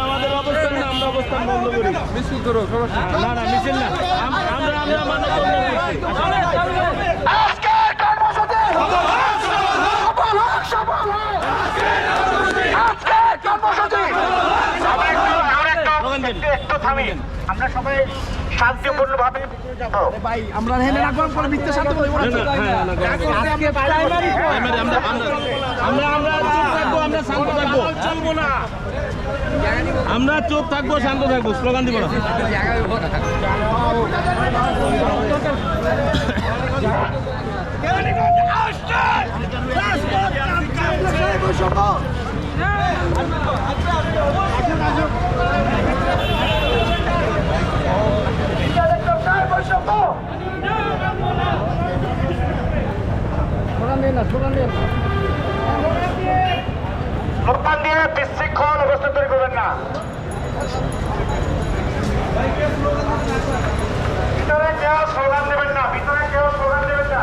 আমাদের অবস্থান না, আমরা অবস্থান বন্ধ করি। মিছিল করো, সমস্যা না। না মিছিল না, আমরা মানববন্ধন করছি। আজকের কর্মসূচি সফল হোক, সফল হোক। আজকের কর্মসূচি একটু থামি, আমরা সবাই শান্তিপূর্ণভাবে ভাই আমরা হেলে রাখলাম পরে মিথ্যা শান্তি বলবো না। আজকে প্রাইমারি আমরা চুপ থাকবো, আমরা শান্ত থাকবো, চলবো না। আমরা চুপ থাকবো, শান্ত থাকবো, স্লোগান দিব না। স্লোগান দিয়ে বিশৃঙ্খল অবস্থা তৈরি করবেন না। ভিতরে কেউ স্লোগান দেবেন না, ভিতরে কেউ স্লোগান দেবেন না।